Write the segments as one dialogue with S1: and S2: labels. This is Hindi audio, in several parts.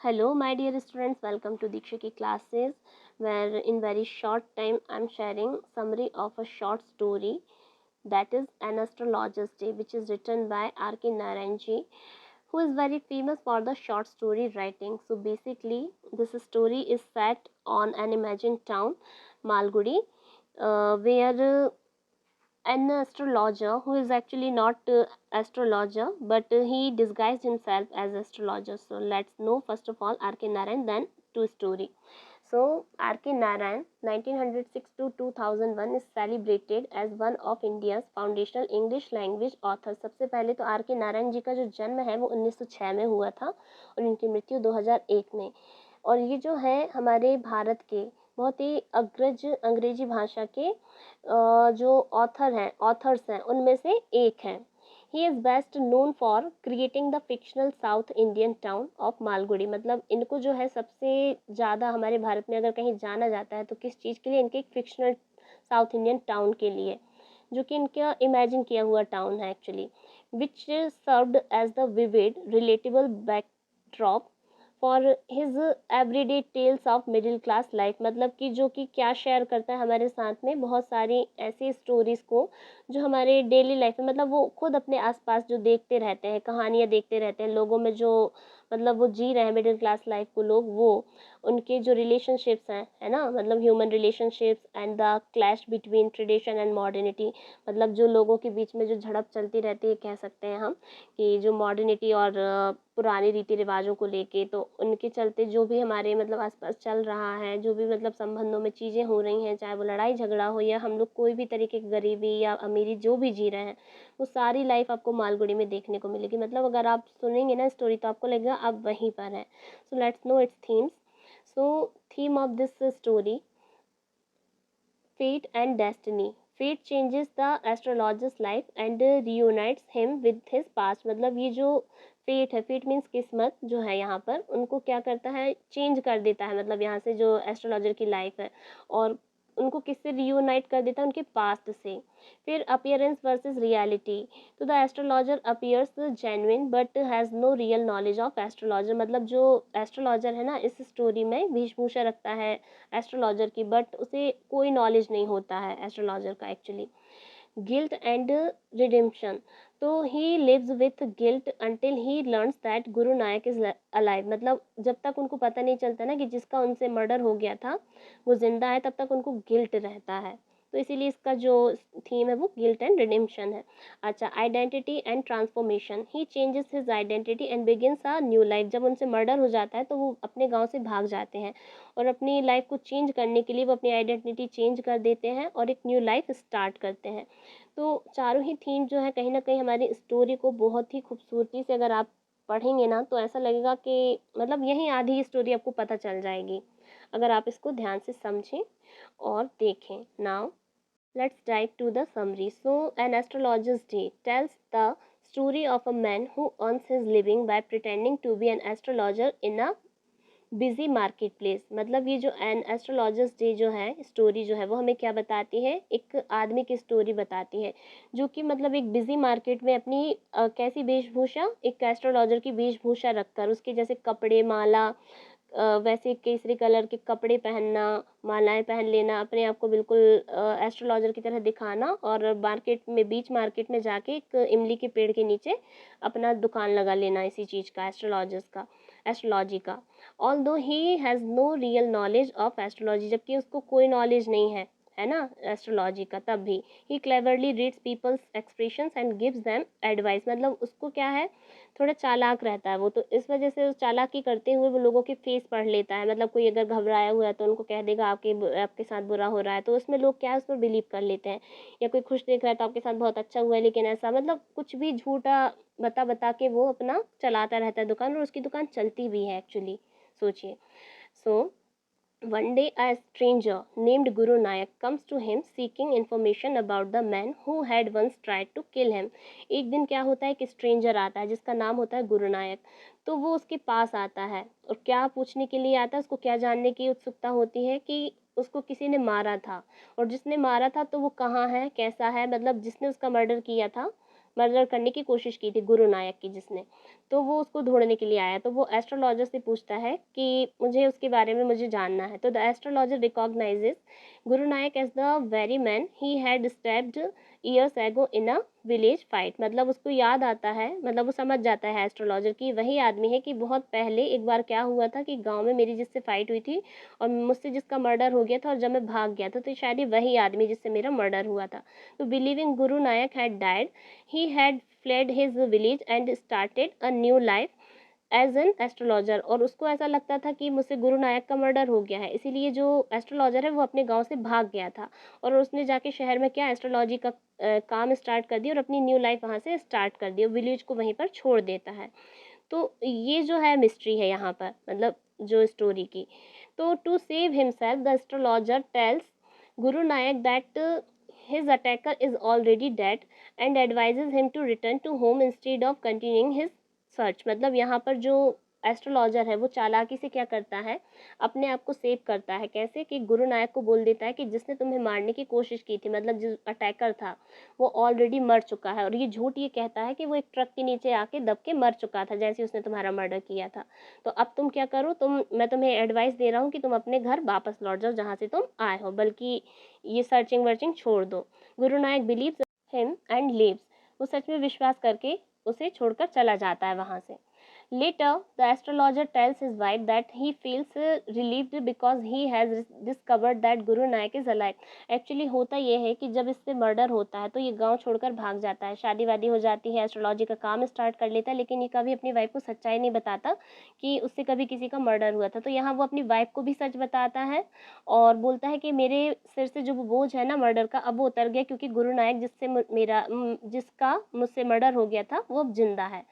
S1: Hello, my dear students. Welcome to Dikshaki classes, where in very short time I'm sharing summary of a short story that is An Astrologer's Day, which is written by R.K. Narayanji, who is very famous for the short story writing. So basically, this story is set on an imagined town, Malgudi, where an astrologer who is actually not astrologer but he disguised himself as astrologer. So let's know first of all RK Narayan, then to story. So RK Narayan 1906 to 2001 is celebrated as one of India's foundational English language author. सबसे पहले तो आर के नारायण जी का जो जन्म है वो 1906 में हुआ था और इनकी मृत्यु 2001 में। और ये जो है हमारे भारत के बहुत ही अग्रज अंग्रेजी भाषा के जो ऑथर्स हैं उनमें से एक हैं। He is best known for creating the fictional south Indian town of Malgudi. मतलब इनको जो है सबसे ज़्यादा हमारे भारत में अगर कहीं जाना जाता है तो किस चीज़ के लिए, इनके एक फिक्शनल साउथ इंडियन टाउन के लिए, जो कि इनका इमेजिन किया हुआ टाउन है actually, which served as the vivid relatable backdrop for his everyday tales of middle class life. मतलब कि जो कि क्या शेयर करता है हमारे साथ में बहुत सारी ऐसी स्टोरीज़ को जो हमारे डेली लाइफ में, मतलब वो खुद अपने आसपास जो देखते रहते हैं, कहानियाँ देखते रहते हैं लोगों में, जो मतलब वो जी रहे हैं मिडिल क्लास लाइफ को लोग, वो उनके जो रिलेशनशिप्स हैं, है ना, मतलब human relationships and the clash between tradition and modernity. मतलब जो लोगों के बीच में जो झड़प चलती रहती है, कह सकते हैं हम कि जो मॉडर्निटी और पुराने रीति रिवाजों को लेके, तो उनके चलते जो भी हमारे मतलब आसपास चल रहा है, जो भी मतलब संबंधों में चीज़ें हो रही हैं, चाहे वो लड़ाई झगड़ा हो या हम लोग कोई भी तरीके की गरीबी या अमीरी जो भी जी रहे हैं, वो सारी लाइफ आपको मालगुडी में देखने को मिलेगी। मतलब अगर आप सुनेंगे ना स्टोरी तो आपको लगेगा आप वहीं पर हैं। So let's no it's themes. So theme of this story, fate and destiny. Fate changes the astrologer's life and reunites him with his past. मतलब ये जो फेट है, फेट मीन्स किस्मत जो है यहाँ पर, उनको क्या करता है, चेंज कर देता है, मतलब यहाँ से जो एस्ट्रोलॉजर की लाइफ है, और उनको किससे रियूनाइट कर देता है, उनके पास्ट से। फिर अपीयरेंस वर्सेस रियलिटी। तो the astrologer appears genuine but has no real knowledge of astrologer. मतलब जो एस्ट्रोलॉजर है ना, इस स्टोरी में वेशभूषा रखता है एस्ट्रोलॉजर की, बट उसे कोई नॉलेज नहीं होता है एस्ट्रोलॉजर का एक्चुअली। Guilt and redemption. तो he lives with guilt until he learns that Guru Nayak is alive. मतलब जब तक उनको पता नहीं चलता ना कि जिसका उनसे मर्डर हो गया था वो जिंदा है, तब तक उनको गिल्ट रहता है। तो इसीलिए इसका जो थीम है वो गिल्ट एंड रिडेम्पशन है। अच्छा, identity and transformation. He changes his identity and begins a new life. जब उनसे मर्डर हो जाता है तो वो अपने गांव से भाग जाते हैं और अपनी लाइफ को चेंज करने के लिए वो अपनी आइडेंटिटी चेंज कर देते हैं और एक न्यू लाइफ स्टार्ट करते हैं। तो चारों ही थीम जो है कहीं ना कहीं हमारी स्टोरी को बहुत ही खूबसूरती से अगर आप पढ़ेंगे ना तो ऐसा लगेगा कि मतलब यहीं आधी स्टोरी आपको पता चल जाएगी अगर आप इसको ध्यान से समझें और देखें। Now let's dive to the summary. So, An Astrologer's Day tells the story of a man who earns his living by pretending to be an astrologer in a busy market place. मतलब ये जो एन एस्ट्रोलॉजर्स डे जो है स्टोरी जो है वो हमें क्या बताती है, एक आदमी की स्टोरी बताती है जो कि मतलब एक बिजी मार्केट में अपनी कैसी वेशभूषा, एक एस्ट्रोलॉजर की वेशभूषा रखकर उसके जैसे कपड़े, माला, वैसे केसरी कलर के कपड़े पहनना, मालाएं पहन लेना, अपने आप को बिल्कुल एस्ट्रोलॉजर की तरह दिखाना और मार्केट में, बीच मार्केट में जाके एक इमली के पेड़ के नीचे अपना दुकान लगा लेना इसी चीज़ का, एस्ट्रोलॉजर्स का, एस्ट्रोलॉजी का। Although he has no real knowledge of astrology, जबकि उसको कोई नॉलेज नहीं है ना एस्ट्रोलॉजी का, तब भी he cleverly reads people's expressions and gives them advice. मतलब उसको क्या है, थोड़ा चालाक रहता है वो, तो इस वजह से उस चालाकी करते हुए वो लोगों के फेस पढ़ लेता है। मतलब कोई अगर घबराया हुआ है तो उनको कह देगा आपके साथ बुरा हो रहा है, तो उसमें लोग क्या है, उस पर बिलीव कर लेते हैं। या कोई खुश देख रहा है तो आपके साथ बहुत अच्छा हुआ है, लेकिन ऐसा मतलब कुछ भी झूठा बता बता के वो अपना चलाता रहता है दुकान, और उसकी दुकान चलती भी है एक्चुअली, सोचिए। सो one day, a stranger named Guru Nayak comes to him seeking information about the man who had once tried to kill him. एक दिन क्या होता है कि स्ट्रेंजर आता है जिसका नाम होता है गुरु नायक। तो वो उसके पास आता है और क्या पूछने के लिए आता है, उसको क्या जानने की उत्सुकता होती है कि उसको किसी ने मारा था, और जिसने मारा था तो वो कहाँ है, कैसा है, मतलब जिसने उसका मर्डर किया था, मर्डर करने की कोशिश की थी गुरु नायक की जिसने, तो वो उसको ढूँढने के लिए आया। तो वो एस्ट्रोलॉजर से पूछता है कि मुझे उसके बारे में मुझे जानना है। तो the astrologer recognises Guru Nayak as the very man he had stepped years ago in a village fight. मतलब उसको याद आता है, मतलब वो समझ जाता है एस्ट्रोलॉजर कि वही आदमी है कि बहुत पहले एक बार क्या हुआ था कि गाँव में मेरी जिससे फाइट हुई थी और मुझसे जिसका मर्डर हो गया था, और जब मैं भाग गया था तो शायद ये वही आदमी जिससे मेरा मर्डर हुआ था। तो believing Guru Nayak had died he had fled his village and started a new life as an astrologer. और उसको ऐसा लगता था कि मुझसे गुरु नायक का मर्डर हो गया है, इसीलिए जो एस्ट्रोलॉजर है वो अपने गांव से भाग गया था, और उसने जाके शहर में क्या एस्ट्रोलॉजी का काम स्टार्ट कर दिया और अपनी न्यू लाइफ वहाँ से स्टार्ट कर दी और विलेज को वहीं पर छोड़ देता है। तो ये जो है मिस्ट्री है यहाँ पर, मतलब जो स्टोरी की। तो to save himself the astrologer tells Guru Nayak that his attacker is already dead and advises him to return to home instead of continuing his search। मतलब यहाँ पर जो एस्ट्रोलॉजर है वो चालाकी से क्या करता है, अपने आप को सेव करता है। कैसे कि गुरु नायक को बोल देता है कि जिसने तुम्हें मारने की कोशिश की थी, मतलब जो अटैकर था वो ऑलरेडी मर चुका है, और ये झूठ ये कहता है कि वो एक ट्रक के नीचे आके दब के मर चुका था जैसे उसने तुम्हारा मर्डर किया था। तो अब तुम क्या करो, मैं तुम्हें एडवाइस दे रहा हूँ कि तुम अपने घर वापस लौट जाओ जहाँ से तुम आए हो, बल्कि ये सर्चिंग वर्चिंग छोड़ दो। गुरु नायक बिलीव्स हिम एंड लीव्स। वो सच में विश्वास करके उसे छोड़कर चला जाता है वहाँ से। Later, the astrologer tells his wife that he feels relieved because he has discovered that Guru Nayak is alive। Actually होता ये है कि जब इससे मर्डर होता है तो ये गांव छोड़कर भाग जाता है, शादी वादी हो जाती है, एस्ट्रोलॉजी का काम स्टार्ट कर लेता है, लेकिन ये कभी अपनी वाइफ को सच्चाई नहीं बताता कि उससे कभी किसी का मर्डर हुआ था। तो यहाँ वो अपनी वाइफ को भी सच बताता है और बोलता है कि मेरे सिर से जो बोझ है ना मर्डर का, अब वो उतर गया, क्योंकि गुरु नायक जिसका मुझसे मर्डर हो गया था वो अब जिंदा है।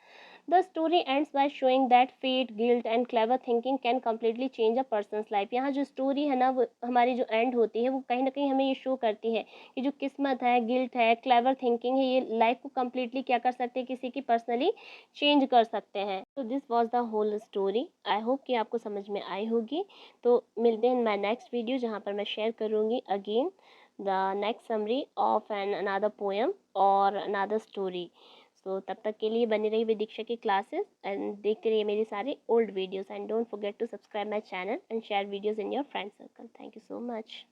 S1: The story ends by showing that fate, guilt and clever thinking can completely change a person's life। यहाँ जो स्टोरी है ना, वो हमारी जो एंड होती है वो कहीं ना कहीं हमें ये शो करती है कि जो किस्मत है, गिल्ट है, क्लेवर थिंकिंग है, ये लाइफ को कम्प्लीटली क्या कर सकते हैं, किसी की पर्सनली चेंज कर सकते हैं। तो this was the whole story. I hope कि आपको समझ में आई होगी। तो मिलते हैं माई नेक्स्ट वीडियो जहाँ पर मैं शेयर करूँगी again the next summary of an another poem और अनदर स्टोरी। तो तब तक के लिए बनी रही विदीक्षा की क्लासेस एंड देखते रहिए मेरी सारी old videos and don't forget to subscribe my channel and share videos in your friend circle. Thank you so much.